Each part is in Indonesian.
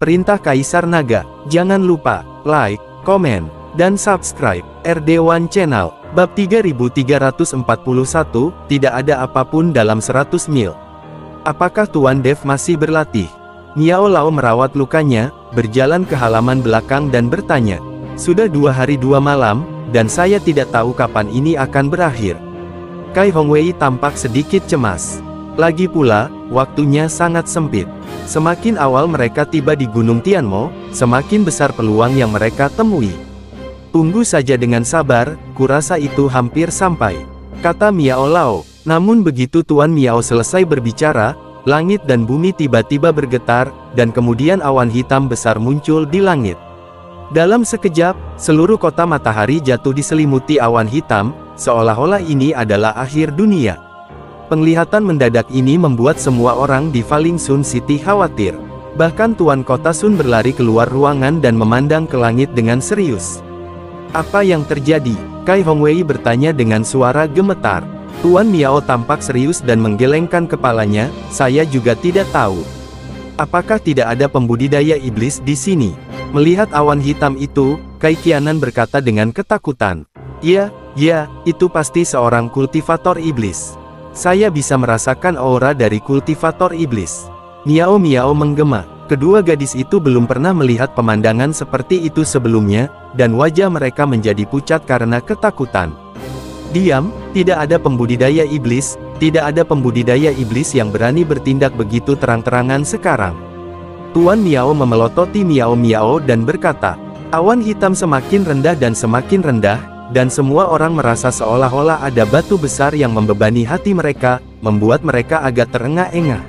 Perintah Kaisar Naga. Jangan lupa like, komen, dan subscribe RD1 Channel. Bab 3341, tidak ada apapun dalam 100 mil. Apakah Tuan Dev masih berlatih? Miao Lao merawat lukanya, berjalan ke halaman belakang dan bertanya. Sudah 2 hari 2 malam, dan saya tidak tahu kapan ini akan berakhir. Kai Hongwei tampak sedikit cemas. Lagi pula, waktunya sangat sempit. Semakin awal mereka tiba di Gunung Tianmo, semakin besar peluang yang mereka temui. Tunggu saja dengan sabar, kurasa itu hampir sampai, kata Miao Lao. Namun begitu Tuan Miao selesai berbicara, langit dan bumi tiba-tiba bergetar, dan kemudian awan hitam besar muncul di langit. Dalam sekejap, seluruh kota matahari jatuh diselimuti awan hitam, seolah-olah ini adalah akhir dunia. Penglihatan mendadak ini membuat semua orang di Falling Sun City khawatir. Bahkan Tuan Kota Sun berlari keluar ruangan dan memandang ke langit dengan serius. Apa yang terjadi? Kai Hongwei bertanya dengan suara gemetar. Tuan Miao tampak serius dan menggelengkan kepalanya. Saya juga tidak tahu. Apakah tidak ada pembudidaya iblis di sini? Melihat awan hitam itu, Kai Qianan berkata dengan ketakutan. Ya, itu pasti seorang kultivator iblis. Saya bisa merasakan aura dari kultivator iblis. Miao menggema. Kedua gadis itu belum pernah melihat pemandangan seperti itu sebelumnya, dan wajah mereka menjadi pucat karena ketakutan. Diam, tidak ada pembudidaya iblis, tidak ada pembudidaya iblis yang berani bertindak begitu terang-terangan sekarang. Tuan Miao memelototi Miao dan berkata, awan hitam semakin rendah dan semakin rendah, dan semua orang merasa seolah-olah ada batu besar yang membebani hati mereka, membuat mereka agak terengah-engah.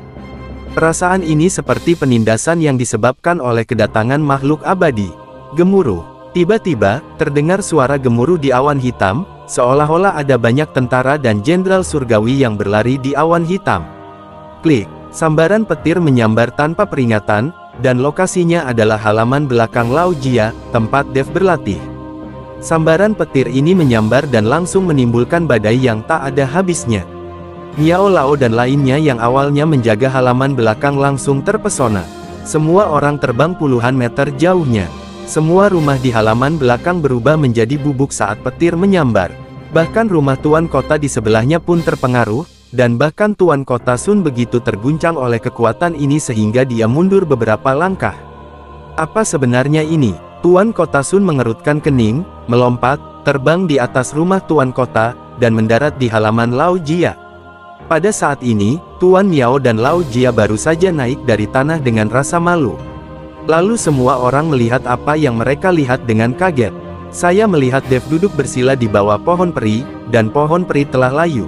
Perasaan ini seperti penindasan yang disebabkan oleh kedatangan makhluk abadi. Gemuruh. Tiba-tiba, terdengar suara gemuruh di awan hitam, seolah-olah ada banyak tentara dan jenderal surgawi yang berlari di awan hitam. Klik. Sambaran petir menyambar tanpa peringatan, dan lokasinya adalah halaman belakang Lao Jia, tempat Dev berlatih. Sambaran petir ini menyambar dan langsung menimbulkan badai yang tak ada habisnya. Miao Lao dan lainnya yang awalnya menjaga halaman belakang langsung terpesona. Semua orang terbang puluhan meter jauhnya. Semua rumah di halaman belakang berubah menjadi bubuk saat petir menyambar. Bahkan rumah Tuan Kota di sebelahnya pun terpengaruh, dan bahkan Tuan Kota Sun begitu terguncang oleh kekuatan ini sehingga dia mundur beberapa langkah. Apa sebenarnya ini? Tuan Kota Sun mengerutkan kening, melompat, terbang di atas rumah Tuan Kota, dan mendarat di halaman Lao Jia. Pada saat ini, Tuan Miao dan Lao Jia baru saja naik dari tanah dengan rasa malu. Lalu semua orang melihat apa yang mereka lihat dengan kaget. Saya melihat Dev duduk bersila di bawah pohon peri, dan pohon peri telah layu.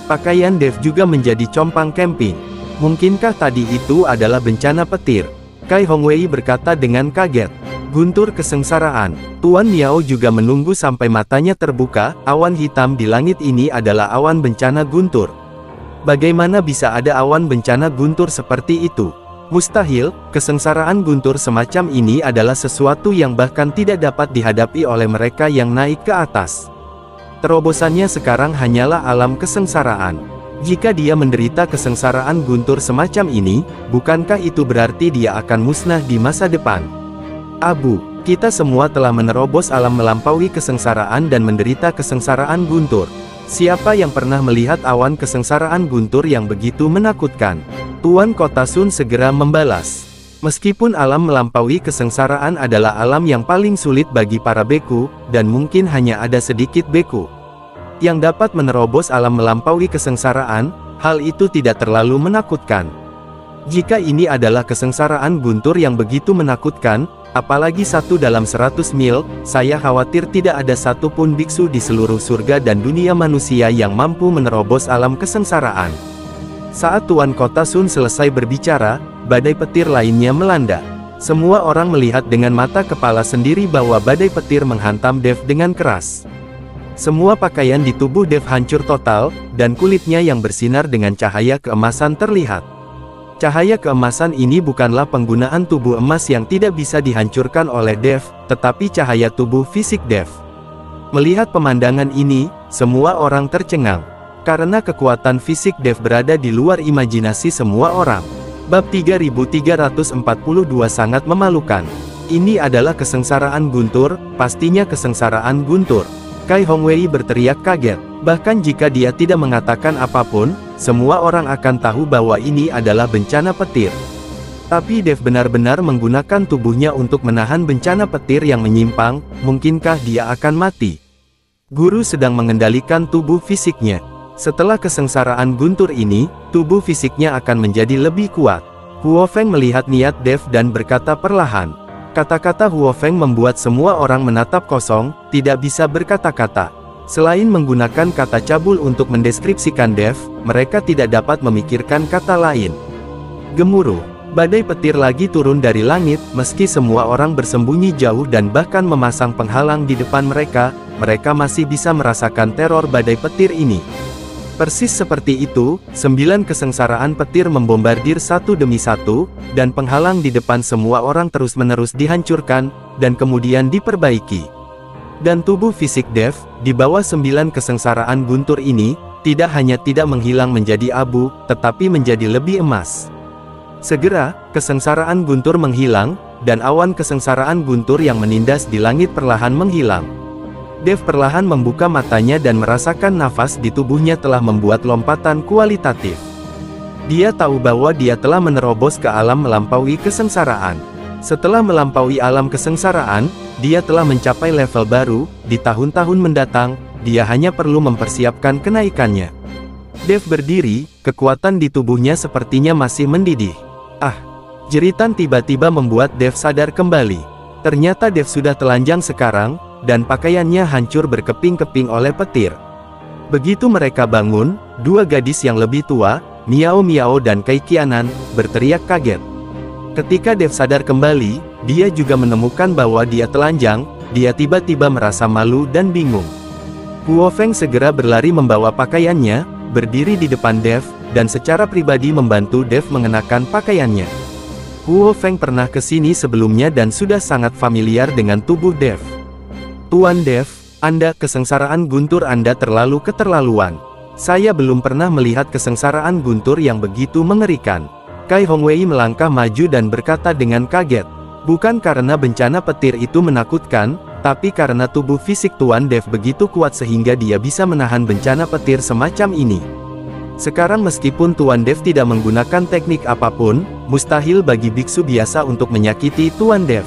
Pakaian Dev juga menjadi compang camping. Mungkinkah tadi itu adalah bencana petir? Kai Hongwei berkata dengan kaget. Guntur kesengsaraan. Tuan Miao juga menunggu sampai matanya terbuka. Awan hitam di langit ini adalah awan bencana guntur. Bagaimana bisa ada awan bencana guntur seperti itu? Mustahil, kesengsaraan guntur semacam ini adalah sesuatu yang bahkan tidak dapat dihadapi oleh mereka yang naik ke atas. Terobosannya sekarang hanyalah alam kesengsaraan. Jika dia menderita kesengsaraan guntur semacam ini, bukankah itu berarti dia akan musnah di masa depan? Abu, kita semua telah menerobos alam melampaui kesengsaraan dan menderita kesengsaraan guntur. Siapa yang pernah melihat awan kesengsaraan guntur yang begitu menakutkan? Tuan Kota Sun segera membalas. Meskipun alam melampaui kesengsaraan adalah alam yang paling sulit bagi para beku, dan mungkin hanya ada sedikit beku yang dapat menerobos alam melampaui kesengsaraan, hal itu tidak terlalu menakutkan. Jika ini adalah kesengsaraan guntur yang begitu menakutkan, apalagi 1 dalam 100 mil, saya khawatir tidak ada satupun biksu di seluruh surga dan dunia manusia yang mampu menerobos alam kesengsaraan. Saat Tuan Kota Sun selesai berbicara, badai petir lainnya melanda. Semua orang melihat dengan mata kepala sendiri bahwa badai petir menghantam Dev dengan keras. Semua pakaian di tubuh Dev hancur total, dan kulitnya yang bersinar dengan cahaya keemasan terlihat. Cahaya keemasan ini bukanlah penggunaan tubuh emas yang tidak bisa dihancurkan oleh Dev, tetapi cahaya tubuh fisik Dev. Melihat pemandangan ini, semua orang tercengang. Karena kekuatan fisik Dev berada di luar imajinasi semua orang. Bab 3342 sangat memalukan. Ini adalah kesengsaraan Guntur, pastinya kesengsaraan Guntur. Kai Hongwei berteriak kaget. Bahkan jika dia tidak mengatakan apapun, semua orang akan tahu bahwa ini adalah bencana petir. Tapi Dev benar-benar menggunakan tubuhnya untuk menahan bencana petir yang menyimpang, mungkinkah dia akan mati? Guru sedang mengendalikan tubuh fisiknya. Setelah kesengsaraan Guntur ini, tubuh fisiknya akan menjadi lebih kuat. Huo Feng melihat niat Dev dan berkata perlahan. Kata-kata Huo Feng membuat semua orang menatap kosong, tidak bisa berkata-kata. Selain menggunakan kata cabul untuk mendeskripsikan Dev, mereka tidak dapat memikirkan kata lain. Gemuruh. Badai petir lagi turun dari langit, meski semua orang bersembunyi jauh dan bahkan memasang penghalang di depan mereka, mereka masih bisa merasakan teror badai petir ini. Persis seperti itu, 9 kesengsaraan petir membombardir satu demi satu, dan penghalang di depan semua orang terus-menerus dihancurkan, dan kemudian diperbaiki. Dan tubuh fisik Dev, di bawah 9 kesengsaraan Guntur ini, tidak hanya tidak menghilang menjadi abu, tetapi menjadi lebih emas. Segera, kesengsaraan Guntur menghilang, dan awan kesengsaraan Guntur yang menindas di langit perlahan menghilang. Dev perlahan membuka matanya dan merasakan nafas di tubuhnya telah membuat lompatan kualitatif. Dia tahu bahwa dia telah menerobos ke alam melampaui kesengsaraan. Setelah melampaui alam kesengsaraan, dia telah mencapai level baru. Di tahun-tahun mendatang, dia hanya perlu mempersiapkan kenaikannya. Dev berdiri, kekuatan di tubuhnya sepertinya masih mendidih. Ah! Jeritan tiba-tiba membuat Dev sadar kembali. Ternyata Dev sudah telanjang sekarang, dan pakaiannya hancur berkeping-keping oleh petir. Begitu mereka bangun, dua gadis yang lebih tua, Miao Miao dan Kai Qianan, berteriak kaget. Ketika Dev sadar kembali, dia juga menemukan bahwa dia telanjang, dia tiba-tiba merasa malu dan bingung. Huo Feng segera berlari membawa pakaiannya, berdiri di depan Dev, dan secara pribadi membantu Dev mengenakan pakaiannya. Huo Feng pernah ke sini sebelumnya dan sudah sangat familiar dengan tubuh Dev. Tuan Dev, Anda, kesengsaraan Guntur Anda terlalu keterlaluan. Saya belum pernah melihat kesengsaraan Guntur yang begitu mengerikan. Kai Hongwei melangkah maju dan berkata dengan kaget. Bukan karena bencana petir itu menakutkan, tapi karena tubuh fisik Tuan Dev begitu kuat sehingga dia bisa menahan bencana petir semacam ini. Sekarang meskipun Tuan Dev tidak menggunakan teknik apapun, mustahil bagi biksu biasa untuk menyakiti Tuan Dev.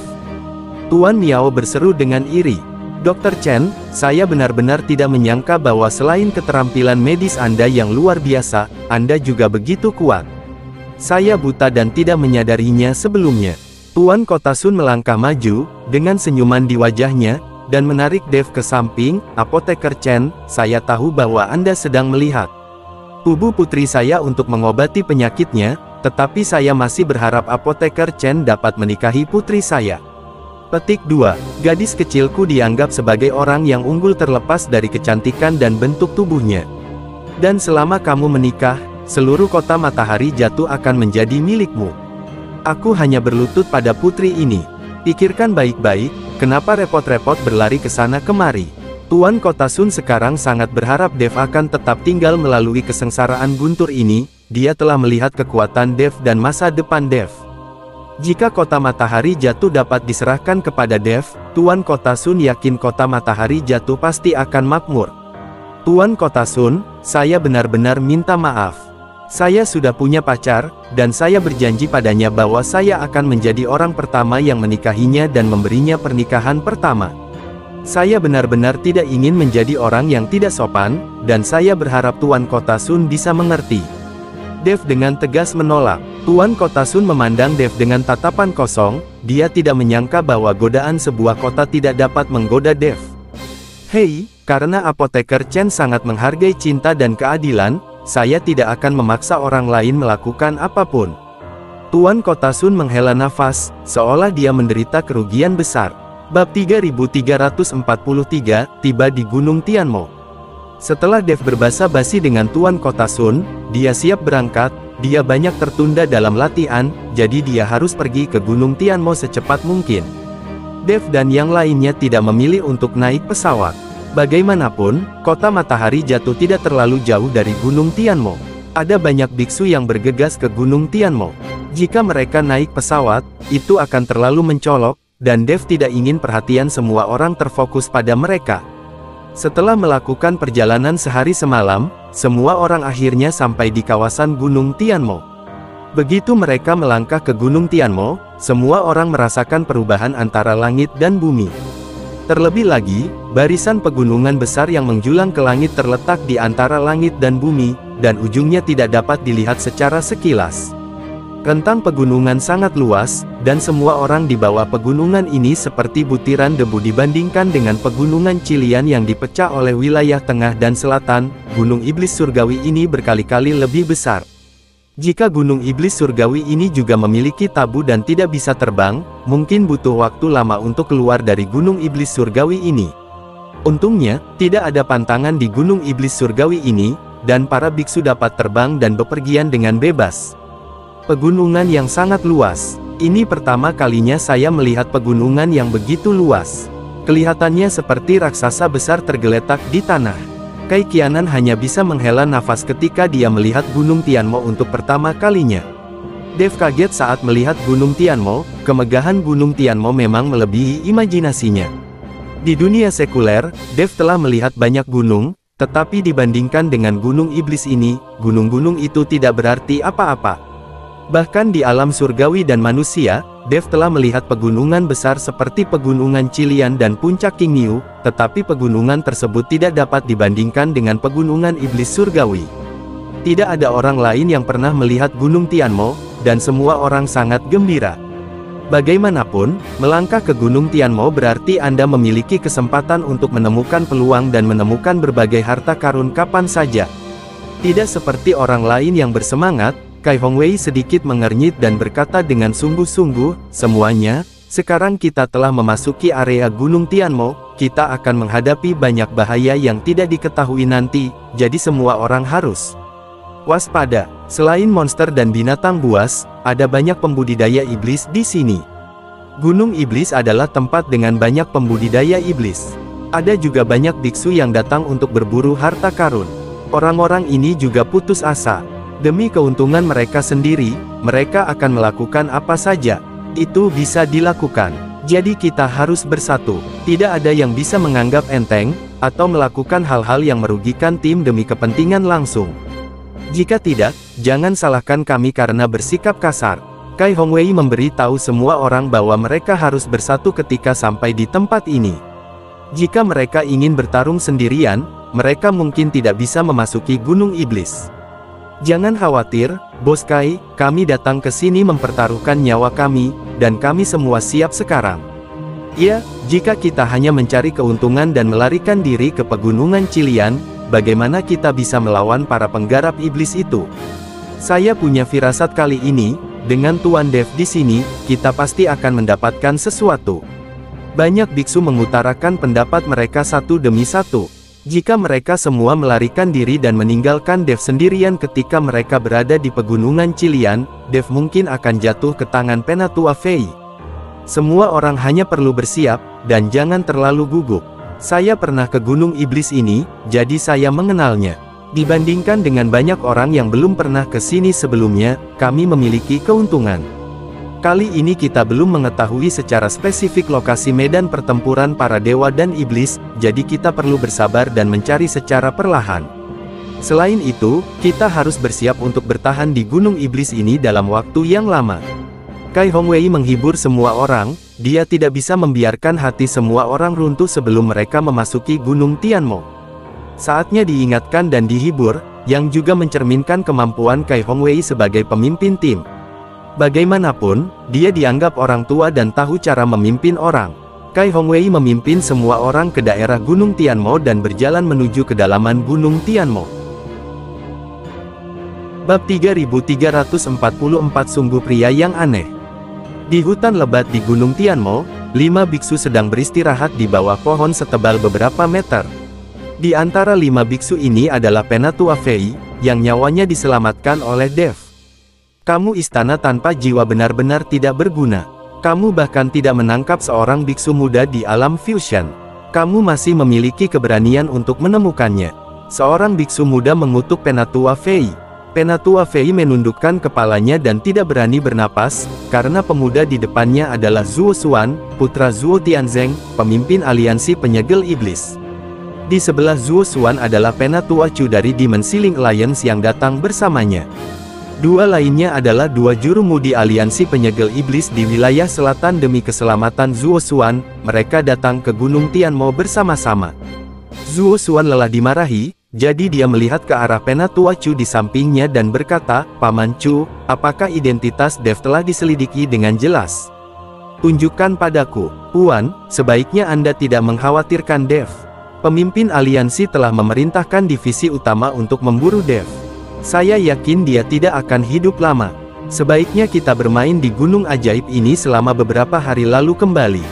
Tuan Miao berseru dengan iri. Dr. Chen, saya benar-benar tidak menyangka bahwa selain keterampilan medis Anda yang luar biasa, Anda juga begitu kuat. Saya buta dan tidak menyadarinya sebelumnya. Tuan Kotasun melangkah maju, dengan senyuman di wajahnya, dan menarik Dev ke samping. Apoteker Chen, saya tahu bahwa Anda sedang melihat tubuh putri saya untuk mengobati penyakitnya, tetapi saya masih berharap Apoteker Chen dapat menikahi putri saya. Petik 2. Gadis kecilku dianggap sebagai orang yang unggul terlepas dari kecantikan dan bentuk tubuhnya. Dan selama kamu menikah, seluruh kota Matahari Jatuh akan menjadi milikmu. Aku hanya berlutut pada putri ini. Pikirkan baik-baik, kenapa repot-repot berlari ke sana kemari. Tuan Kotasun sekarang sangat berharap Dev akan tetap tinggal melalui kesengsaraan Guntur ini. Dia telah melihat kekuatan Dev dan masa depan Dev. Jika kota Matahari Jatuh dapat diserahkan kepada Dev, Tuan Kotasun yakin kota Matahari Jatuh pasti akan makmur. Tuan Kotasun, saya benar-benar minta maaf. Saya sudah punya pacar, dan saya berjanji padanya bahwa saya akan menjadi orang pertama yang menikahinya dan memberinya pernikahan pertama. Saya benar-benar tidak ingin menjadi orang yang tidak sopan, dan saya berharap Tuan Kotasun bisa mengerti. Dev dengan tegas menolak. Tuan Kotasun memandang Dev dengan tatapan kosong, dia tidak menyangka bahwa godaan sebuah kota tidak dapat menggoda Dev. Hei, karena Apoteker Chen sangat menghargai cinta dan keadilan, saya tidak akan memaksa orang lain melakukan apapun. Tuan Kotasun menghela nafas, seolah dia menderita kerugian besar. Bab 3343, tiba di Gunung Tianmo. Setelah Dev berbasa-basi dengan Tuan Kotasun, dia siap berangkat. Dia banyak tertunda dalam latihan, jadi dia harus pergi ke Gunung Tianmo secepat mungkin. Dev dan yang lainnya tidak memilih untuk naik pesawat. Bagaimanapun, kota Matahari Jatuh tidak terlalu jauh dari Gunung Tianmo. Ada banyak biksu yang bergegas ke Gunung Tianmo. Jika mereka naik pesawat, itu akan terlalu mencolok, dan Dev tidak ingin perhatian semua orang terfokus pada mereka. Setelah melakukan perjalanan sehari semalam, semua orang akhirnya sampai di kawasan Gunung Tianmo. Begitu mereka melangkah ke Gunung Tianmo, semua orang merasakan perubahan antara langit dan bumi. Terlebih lagi, barisan pegunungan besar yang menjulang ke langit terletak di antara langit dan bumi, dan ujungnya tidak dapat dilihat secara sekilas. Rentang pegunungan sangat luas, dan semua orang di bawah pegunungan ini seperti butiran debu dibandingkan dengan pegunungan Qilian yang dipecah oleh wilayah tengah dan selatan. Gunung Iblis Surgawi ini berkali-kali lebih besar. Jika Gunung Iblis Surgawi ini juga memiliki tabu dan tidak bisa terbang, mungkin butuh waktu lama untuk keluar dari Gunung Iblis Surgawi ini. Untungnya, tidak ada pantangan di Gunung Iblis Surgawi ini, dan para biksu dapat terbang dan bepergian dengan bebas. Pegunungan yang sangat luas. Ini pertama kalinya saya melihat pegunungan yang begitu luas. Kelihatannya seperti raksasa besar tergeletak di tanah. Kai Qianan hanya bisa menghela nafas ketika dia melihat Gunung Tianmo untuk pertama kalinya. Dev kaget saat melihat Gunung Tianmo. Kemegahan Gunung Tianmo memang melebihi imajinasinya. Di dunia sekuler, Dev telah melihat banyak gunung, tetapi dibandingkan dengan Gunung Iblis ini, gunung-gunung itu tidak berarti apa-apa. Bahkan di alam surgawi dan manusia, Dev telah melihat pegunungan besar seperti pegunungan Qilian dan puncak Qingniu, tetapi pegunungan tersebut tidak dapat dibandingkan dengan pegunungan iblis surgawi. Tidak ada orang lain yang pernah melihat Gunung Tianmo, dan semua orang sangat gembira. Bagaimanapun, melangkah ke Gunung Tianmo berarti Anda memiliki kesempatan untuk menemukan peluang dan menemukan berbagai harta karun kapan saja. Tidak seperti orang lain yang bersemangat, Kai Hongwei sedikit mengernyit dan berkata dengan sungguh-sungguh, semuanya, sekarang kita telah memasuki area Gunung Tianmo, kita akan menghadapi banyak bahaya yang tidak diketahui nanti, jadi semua orang harus waspada. Selain monster dan binatang buas, ada banyak pembudidaya iblis di sini. Gunung Iblis adalah tempat dengan banyak pembudidaya iblis. Ada juga banyak biksu yang datang untuk berburu harta karun. Orang-orang ini juga putus asa. Demi keuntungan mereka sendiri, mereka akan melakukan apa saja. Itu bisa dilakukan. Jadi kita harus bersatu. Tidak ada yang bisa menganggap enteng, atau melakukan hal-hal yang merugikan tim demi kepentingan langsung. Jika tidak, jangan salahkan kami karena bersikap kasar. Kai Hongwei memberi tahu semua orang bahwa mereka harus bersatu ketika sampai di tempat ini. Jika mereka ingin bertarung sendirian, mereka mungkin tidak bisa memasuki Gunung Iblis. Jangan khawatir, Bos Kai, kami datang ke sini mempertaruhkan nyawa kami, dan kami semua siap sekarang. Ya, jika kita hanya mencari keuntungan dan melarikan diri ke pegunungan Qilian, bagaimana kita bisa melawan para penggarap iblis itu? Saya punya firasat kali ini, dengan Tuan Dev di sini, kita pasti akan mendapatkan sesuatu. Banyak biksu mengutarakan pendapat mereka satu demi satu. Jika mereka semua melarikan diri dan meninggalkan Dev sendirian ketika mereka berada di pegunungan Qilian, Dev mungkin akan jatuh ke tangan Penatua Fei. Semua orang hanya perlu bersiap, dan jangan terlalu gugup. Saya pernah ke Gunung Iblis ini, jadi saya mengenalnya. Dibandingkan dengan banyak orang yang belum pernah ke sini sebelumnya, kami memiliki keuntungan. Kali ini kita belum mengetahui secara spesifik lokasi medan pertempuran para dewa dan iblis, jadi kita perlu bersabar dan mencari secara perlahan. Selain itu, kita harus bersiap untuk bertahan di Gunung Iblis ini dalam waktu yang lama. Kai Hongwei menghibur semua orang, dia tidak bisa membiarkan hati semua orang runtuh sebelum mereka memasuki Gunung Tianmo. Saatnya diingatkan dan dihibur, yang juga mencerminkan kemampuan Kai Hongwei sebagai pemimpin tim. Bagaimanapun, dia dianggap orang tua dan tahu cara memimpin orang. Kai Hongwei memimpin semua orang ke daerah Gunung Tianmo dan berjalan menuju kedalaman Gunung Tianmo. Bab 3344 Sungguh Pria yang Aneh. Di hutan lebat di Gunung Tianmo, 5 biksu sedang beristirahat di bawah pohon setebal beberapa meter. Di antara 5 biksu ini adalah Penatua Fei, yang nyawanya diselamatkan oleh Dev. Kamu istana tanpa jiwa benar-benar tidak berguna. Kamu bahkan tidak menangkap seorang biksu muda di alam fusion. Kamu masih memiliki keberanian untuk menemukannya. Seorang biksu muda mengutuk Penatua Fei. Penatua Fei menundukkan kepalanya dan tidak berani bernapas, karena pemuda di depannya adalah Zuo Xuan, putra Zuo Tianzeng, pemimpin aliansi penyegel iblis. Di sebelah Zuo Xuan adalah Penatua Chu dari Dimensi Link Alliance yang datang bersamanya. Dua lainnya adalah dua juru mudi aliansi penyegel iblis di wilayah selatan demi keselamatan Zuo Xuan. Mereka datang ke Gunung Tianmo bersama-sama. Zuo Xuan lelah dimarahi, jadi dia melihat ke arah Penatua Chu di sampingnya dan berkata, "Paman Chu, apakah identitas Dev telah diselidiki dengan jelas? Tunjukkan padaku." "Puan, sebaiknya Anda tidak mengkhawatirkan Dev. Pemimpin aliansi telah memerintahkan divisi utama untuk memburu Dev. Saya yakin dia tidak akan hidup lama. Sebaiknya kita bermain di gunung ajaib ini selama beberapa hari lalu kembali.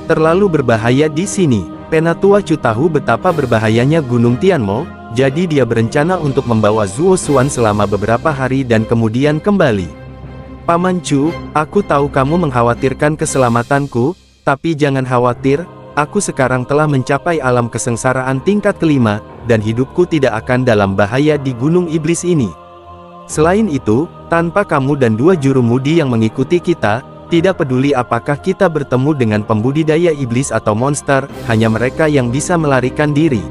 Terlalu berbahaya di sini." Penatua Chu tahu betapa berbahayanya Gunung Tianmo, jadi dia berencana untuk membawa Zuo Xuan selama beberapa hari dan kemudian kembali. "Paman Chu, aku tahu kamu mengkhawatirkan keselamatanku, tapi jangan khawatir, aku sekarang telah mencapai alam kesengsaraan tingkat kelima, dan hidupku tidak akan dalam bahaya di Gunung Iblis ini. Selain itu, tanpa kamu dan dua juru mudi yang mengikuti kita, tidak peduli apakah kita bertemu dengan pembudidaya iblis atau monster, hanya mereka yang bisa melarikan diri.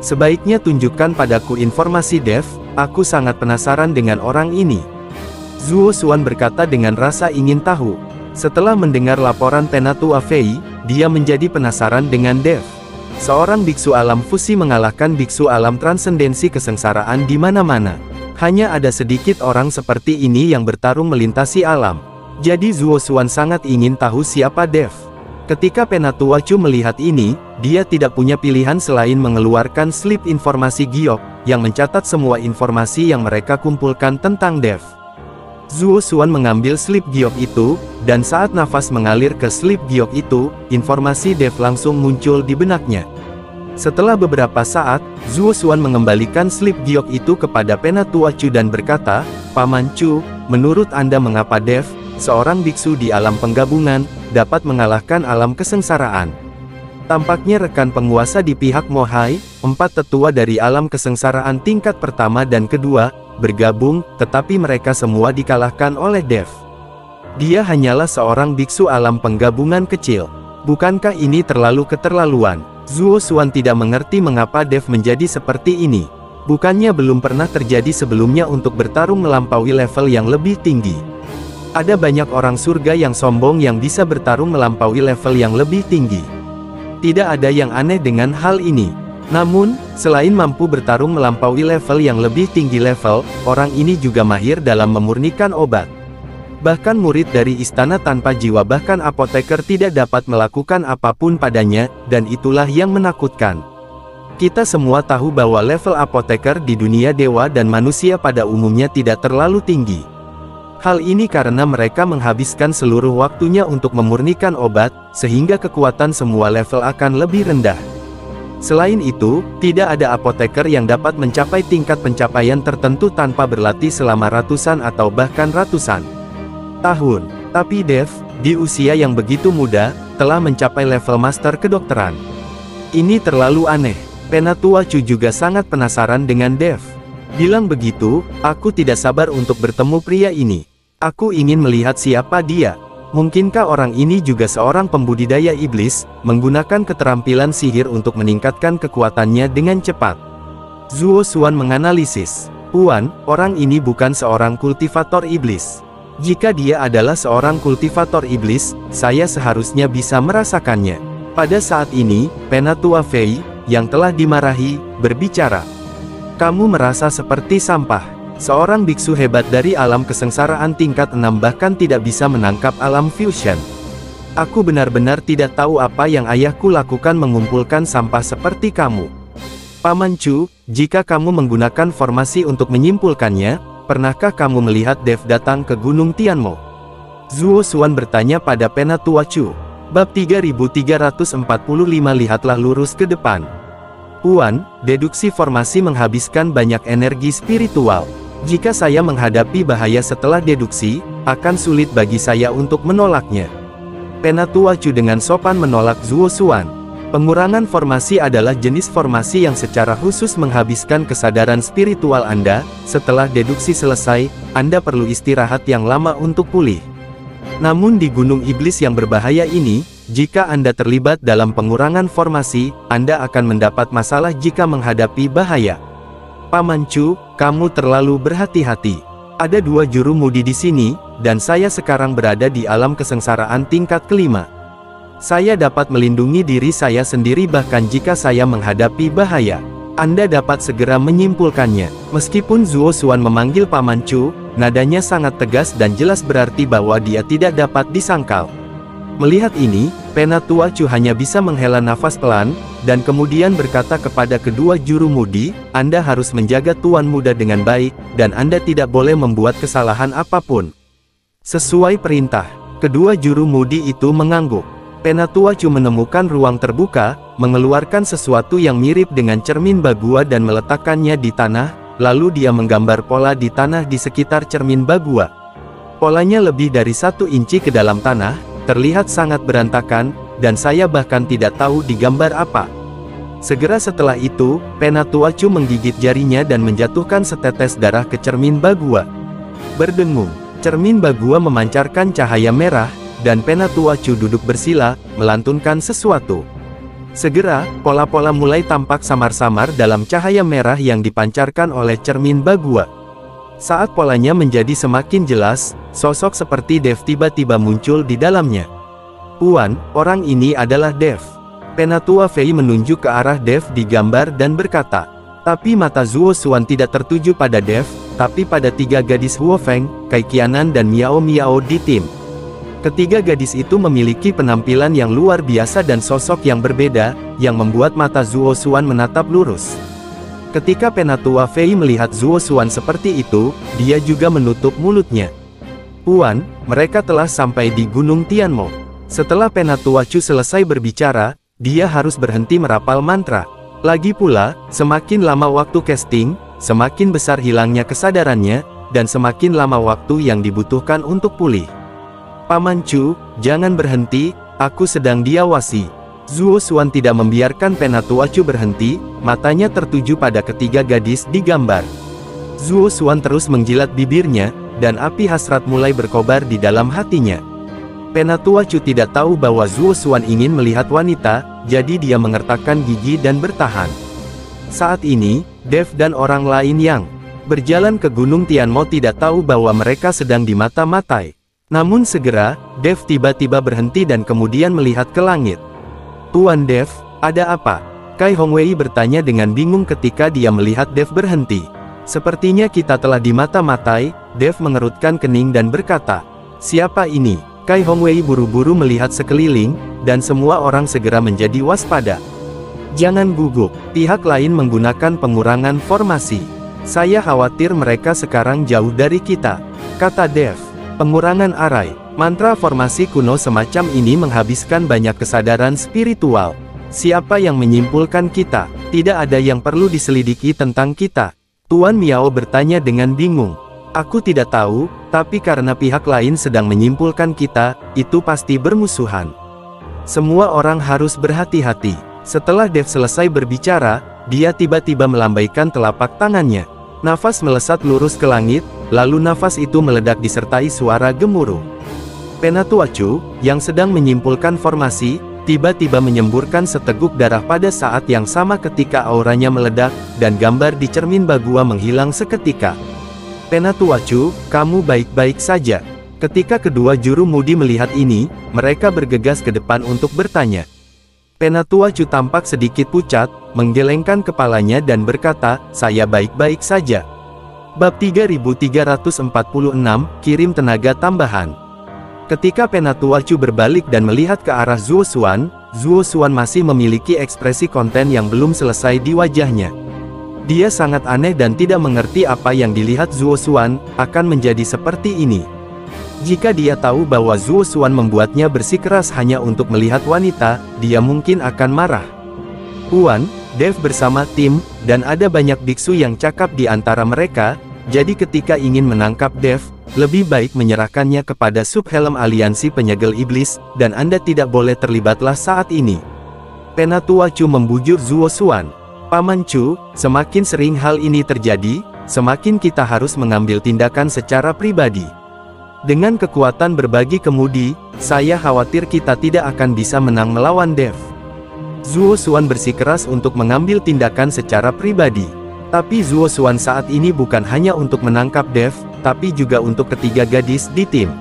Sebaiknya tunjukkan padaku informasi Dev, aku sangat penasaran dengan orang ini." Zuo Xuan berkata dengan rasa ingin tahu. Setelah mendengar laporan Penatua Fei, dia menjadi penasaran dengan Dev. Seorang biksu alam fusi mengalahkan biksu alam transendensi kesengsaraan di mana-mana. Hanya ada sedikit orang seperti ini yang bertarung melintasi alam. Jadi Zuo Xuan sangat ingin tahu siapa Dev. Ketika Penatua Chu melihat ini, dia tidak punya pilihan selain mengeluarkan slip informasi giok, yang mencatat semua informasi yang mereka kumpulkan tentang Dev. Zuo Xuan mengambil slip giok itu, dan saat nafas mengalir ke slip giok itu, informasi Dev langsung muncul di benaknya. Setelah beberapa saat, Zuo Xuan mengembalikan slip giok itu kepada Penatua Chu dan berkata, "Paman Chu, menurut Anda mengapa Dev, seorang biksu di alam penggabungan, dapat mengalahkan alam kesengsaraan?" Tampaknya rekan penguasa di pihak Mohai, 4 tetua dari alam kesengsaraan tingkat pertama dan kedua, bergabung, tetapi mereka semua dikalahkan oleh Dev. Dia hanyalah seorang biksu alam penggabungan kecil. Bukankah ini terlalu keterlaluan? Zuo Xuan tidak mengerti mengapa Dev menjadi seperti ini. Bukannya belum pernah terjadi sebelumnya untuk bertarung melampaui level yang lebih tinggi. Ada banyak orang surga yang sombong yang bisa bertarung melampaui level yang lebih tinggi. Tidak ada yang aneh dengan hal ini. Namun, selain mampu bertarung melampaui level yang lebih tinggi level, orang ini juga mahir dalam memurnikan obat. Bahkan murid dari istana tanpa jiwa bahkan apoteker tidak dapat melakukan apapun padanya, dan itulah yang menakutkan. Kita semua tahu bahwa level apoteker di dunia dewa dan manusia pada umumnya tidak terlalu tinggi. Hal ini karena mereka menghabiskan seluruh waktunya untuk memurnikan obat, sehingga kekuatan semua level akan lebih rendah. Selain itu, tidak ada apoteker yang dapat mencapai tingkat pencapaian tertentu tanpa berlatih selama ratusan atau bahkan ratusan tahun. Tapi Dev, di usia yang begitu muda, telah mencapai level master kedokteran. Ini terlalu aneh. Penatua Chu juga sangat penasaran dengan Dev. Bilang begitu, aku tidak sabar untuk bertemu pria ini. Aku ingin melihat siapa dia. Mungkinkah orang ini juga seorang pembudidaya iblis, menggunakan keterampilan sihir untuk meningkatkan kekuatannya dengan cepat? Zuo Xuan menganalisis. "Puan, orang ini bukan seorang kultivator iblis. Jika dia adalah seorang kultivator iblis, saya seharusnya bisa merasakannya." Pada saat ini, Penatua Fei, yang telah dimarahi, berbicara. "Kamu merasa seperti sampah. Seorang biksu hebat dari alam kesengsaraan tingkat 6 bahkan tidak bisa menangkap alam fusion. Aku benar-benar tidak tahu apa yang ayahku lakukan mengumpulkan sampah seperti kamu. Paman Chu, jika kamu menggunakan formasi untuk menyimpulkannya, pernahkah kamu melihat Dev datang ke Gunung Tianmo?" Zuo Xuan bertanya pada Penatua Chu. Bab 3345 Lihatlah lurus ke depan. "Puan, deduksi formasi menghabiskan banyak energi spiritual. Jika saya menghadapi bahaya setelah deduksi, akan sulit bagi saya untuk menolaknya." Penatua Chu dengan sopan menolak Zuo Xuan. Pengurangan formasi adalah jenis formasi yang secara khusus menghabiskan kesadaran spiritual Anda. Setelah deduksi selesai, Anda perlu istirahat yang lama untuk pulih. Namun di Gunung Iblis yang berbahaya ini, jika Anda terlibat dalam pengurangan formasi, Anda akan mendapat masalah jika menghadapi bahaya. Paman Chu, kamu terlalu berhati-hati. Ada 2 juru mudi di sini, dan saya sekarang berada di alam kesengsaraan tingkat kelima. Saya dapat melindungi diri saya sendiri bahkan jika saya menghadapi bahaya. Anda dapat segera menyimpulkannya. Meskipun Zuo Xuan memanggil Paman Chu, nadanya sangat tegas dan jelas berarti bahwa dia tidak dapat disangkal. Melihat ini, Penatua Chu hanya bisa menghela nafas pelan, dan kemudian berkata kepada kedua juru mudi, Anda harus menjaga Tuan Muda dengan baik, dan Anda tidak boleh membuat kesalahan apapun. Sesuai perintah, kedua juru mudi itu mengangguk. Penatua Chu menemukan ruang terbuka, mengeluarkan sesuatu yang mirip dengan cermin Bagua dan meletakkannya di tanah, lalu dia menggambar pola di tanah di sekitar cermin Bagua. Polanya lebih dari 1 inci ke dalam tanah, terlihat sangat berantakan, dan saya bahkan tidak tahu digambar apa. Segera setelah itu, Penatua Chu menggigit jarinya dan menjatuhkan setetes darah ke cermin Bagua. Berdengung, cermin Bagua memancarkan cahaya merah, dan Penatua Chu duduk bersila, melantunkan sesuatu. Segera, pola-pola mulai tampak samar-samar dalam cahaya merah yang dipancarkan oleh cermin Bagua. Saat polanya menjadi semakin jelas, sosok seperti Dev tiba-tiba muncul di dalamnya. Puan, orang ini adalah Dev. Penatua Fei menunjuk ke arah Dev di gambar dan berkata. Tapi mata Zuo Xuan tidak tertuju pada Dev, tapi pada 3 gadis Huo Feng, Kai Qianan dan Miao Miao di tim. Ketiga gadis itu memiliki penampilan yang luar biasa dan sosok yang berbeda, yang membuat mata Zuo Xuan menatap lurus. Ketika Penatua Fei melihat Zuo Xuan seperti itu, dia juga menutup mulutnya. Puan, mereka telah sampai di Gunung Tianmo. Setelah Penatua Chu selesai berbicara, dia harus berhenti merapal mantra. Lagi pula, semakin lama waktu casting, semakin besar hilangnya kesadarannya, dan semakin lama waktu yang dibutuhkan untuk pulih. Paman Chu, jangan berhenti, aku sedang diawasi. Zuo Xuan tidak membiarkan Penatua Chu berhenti, matanya tertuju pada ketiga gadis di gambar. Zuo Xuan terus menjilat bibirnya, dan api hasrat mulai berkobar di dalam hatinya. Penatua Chu tidak tahu bahwa Zuo Xuan ingin melihat wanita, jadi dia mengertakkan gigi dan bertahan. Saat ini, Dev dan orang lain yang berjalan ke Gunung Tianmo tidak tahu bahwa mereka sedang dimata-matai. Namun segera, Dev tiba-tiba berhenti dan kemudian melihat ke langit. Tuan Dev, ada apa? Kai Hongwei bertanya dengan bingung ketika dia melihat Dev berhenti. Sepertinya kita telah dimata-matai. Dev mengerutkan kening dan berkata, siapa ini? Kai Hongwei buru-buru melihat sekeliling, dan semua orang segera menjadi waspada. Jangan gugup, pihak lain menggunakan pengurangan formasi. Saya khawatir mereka sekarang jauh dari kita, kata Dev. Pengurangan arai, mantra formasi kuno semacam ini menghabiskan banyak kesadaran spiritual. Siapa yang menyimpulkan kita? Tidak ada yang perlu diselidiki tentang kita. Tuan Miao bertanya dengan bingung. Aku tidak tahu, tapi karena pihak lain sedang menyimpulkan kita, itu pasti bermusuhan. Semua orang harus berhati-hati. Setelah Dev selesai berbicara, dia tiba-tiba melambaikan telapak tangannya. Nafas melesat lurus ke langit, lalu nafas itu meledak disertai suara gemuruh. Penatua Chu, yang sedang menyimpulkan formasi, tiba-tiba menyemburkan seteguk darah pada saat yang sama ketika auranya meledak, dan gambar di cermin Bagua menghilang seketika. Penatua Chu, kamu baik-baik saja. Ketika kedua juru mudi melihat ini, mereka bergegas ke depan untuk bertanya. Penatua Chu tampak sedikit pucat, menggelengkan kepalanya dan berkata, saya baik-baik saja. Bab 3346, Kirim Tenaga Tambahan. Ketika Penatua Chu berbalik dan melihat ke arah Zuo Xuan masih memiliki ekspresi konten yang belum selesai di wajahnya. Dia sangat aneh dan tidak mengerti apa yang dilihat Zuo Xuan akan menjadi seperti ini. Jika dia tahu bahwa Zuo Xuan membuatnya bersikeras hanya untuk melihat wanita, dia mungkin akan marah. Puan, Dev bersama tim, dan ada banyak biksu yang cakap di antara mereka, jadi ketika ingin menangkap Dev, lebih baik menyerahkannya kepada subhelm aliansi penyegel iblis, dan Anda tidak boleh terlibatlah saat ini. Penatua Chu membujuk Zuo Xuan. Paman Chu, semakin sering hal ini terjadi, semakin kita harus mengambil tindakan secara pribadi. Dengan kekuatan berbagi kemudi, saya khawatir kita tidak akan bisa menang melawan Dev. Zuo Xuan bersikeras untuk mengambil tindakan secara pribadi. Tapi Zuo Xuan saat ini bukan hanya untuk menangkap Dev, tapi juga untuk ketiga gadis di tim.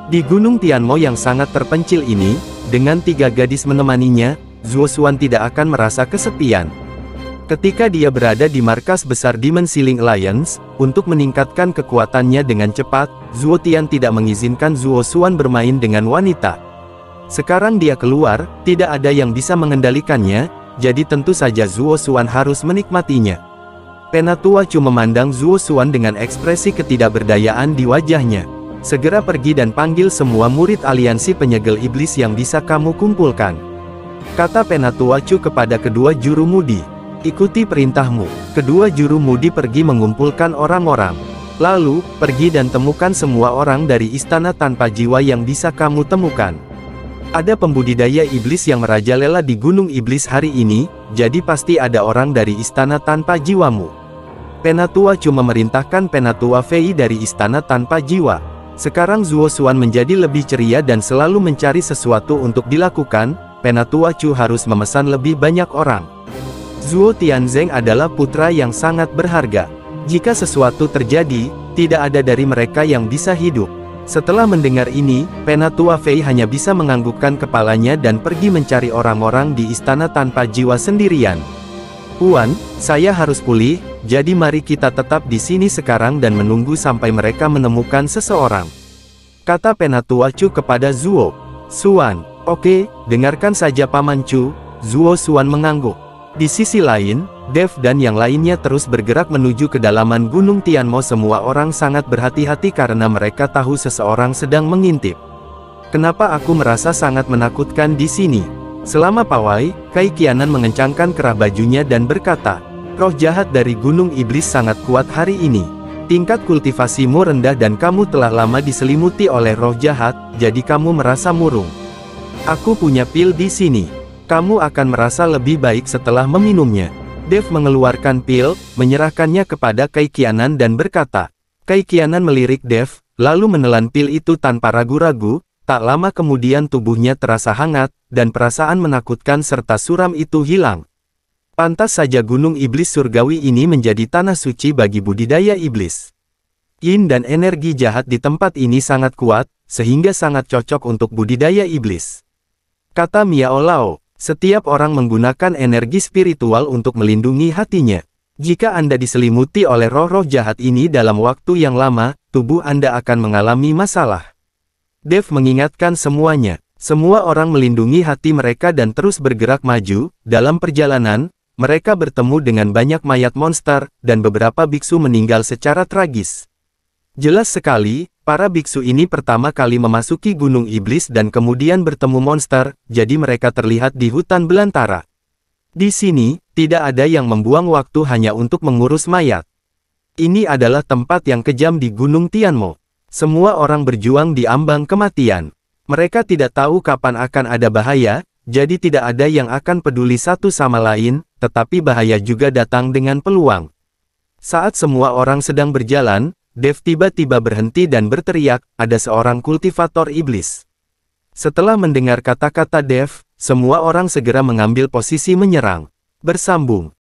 Di Gunung Tianmo yang sangat terpencil ini, dengan 3 gadis menemaninya, Zuo Xuan tidak akan merasa kesepian. Ketika dia berada di markas besar Demon Ceiling Alliance, untuk meningkatkan kekuatannya dengan cepat, Zuo Tian tidak mengizinkan Zuo Xuan bermain dengan wanita. Sekarang dia keluar, tidak ada yang bisa mengendalikannya, jadi tentu saja Zuo Xuan harus menikmatinya. Penatua Chu memandang Zuo Xuan dengan ekspresi ketidakberdayaan di wajahnya. Segera pergi dan panggil semua murid aliansi penyegel iblis yang bisa kamu kumpulkan. Kata Penatua Chu kepada kedua juru mudi. Ikuti perintahmu. Kedua juru mudi pergi mengumpulkan orang-orang. Lalu, pergi dan temukan semua orang dari istana tanpa jiwa yang bisa kamu temukan. Ada pembudidaya iblis yang merajalela di Gunung Iblis hari ini, jadi pasti ada orang dari istana tanpa jiwamu. Penatua Chu memerintahkan Penatua Fei dari istana tanpa jiwa. Sekarang Zuo Xuan menjadi lebih ceria dan selalu mencari sesuatu untuk dilakukan. Penatua Chu harus memesan lebih banyak orang. Zuo Tianzeng adalah putra yang sangat berharga. Jika sesuatu terjadi, tidak ada dari mereka yang bisa hidup. Setelah mendengar ini, Penatua Fei hanya bisa menganggukkan kepalanya dan pergi mencari orang-orang di istana tanpa jiwa sendirian. Puan, saya harus pulih, jadi mari kita tetap di sini sekarang dan menunggu sampai mereka menemukan seseorang. Kata Penatua Chu kepada Zuo Xuan. Oke, dengarkan saja Paman Chu. Zuo Xuan mengangguk. Di sisi lain, Dev dan yang lainnya terus bergerak menuju kedalaman Gunung Tianmo. Semua orang sangat berhati-hati karena mereka tahu seseorang sedang mengintip. Kenapa aku merasa sangat menakutkan di sini? Selama pawai, Kai Qianan mengencangkan kerah bajunya dan berkata, roh jahat dari Gunung Iblis sangat kuat hari ini. Tingkat kultivasimu rendah dan kamu telah lama diselimuti oleh roh jahat, jadi kamu merasa murung. Aku punya pil di sini. Kamu akan merasa lebih baik setelah meminumnya. Dev mengeluarkan pil, menyerahkannya kepada Kai Qianan dan berkata. Kai Qianan melirik Dev, lalu menelan pil itu tanpa ragu-ragu. Tak lama kemudian tubuhnya terasa hangat, dan perasaan menakutkan serta suram itu hilang. Pantas saja Gunung Iblis Surgawi ini menjadi tanah suci bagi budidaya iblis. Yin dan energi jahat di tempat ini sangat kuat, sehingga sangat cocok untuk budidaya iblis. Kata Miao Lao. Setiap orang menggunakan energi spiritual untuk melindungi hatinya. Jika Anda diselimuti oleh roh-roh jahat ini dalam waktu yang lama, tubuh Anda akan mengalami masalah. Dev mengingatkan semuanya. Semua orang melindungi hati mereka dan terus bergerak maju. Dalam perjalanan, mereka bertemu dengan banyak mayat monster, dan beberapa biksu meninggal secara tragis. Jelas sekali, para biksu ini pertama kali memasuki Gunung Iblis dan kemudian bertemu monster, jadi mereka terlihat di hutan belantara. Di sini, tidak ada yang membuang waktu hanya untuk mengurus mayat. Ini adalah tempat yang kejam di Gunung Tianmo. Semua orang berjuang di ambang kematian. Mereka tidak tahu kapan akan ada bahaya, jadi tidak ada yang akan peduli satu sama lain, tetapi bahaya juga datang dengan peluang. Saat semua orang sedang berjalan, Dev tiba-tiba berhenti dan berteriak, ada seorang kultivator iblis. Setelah mendengar kata-kata Dev, semua orang segera mengambil posisi menyerang. Bersambung.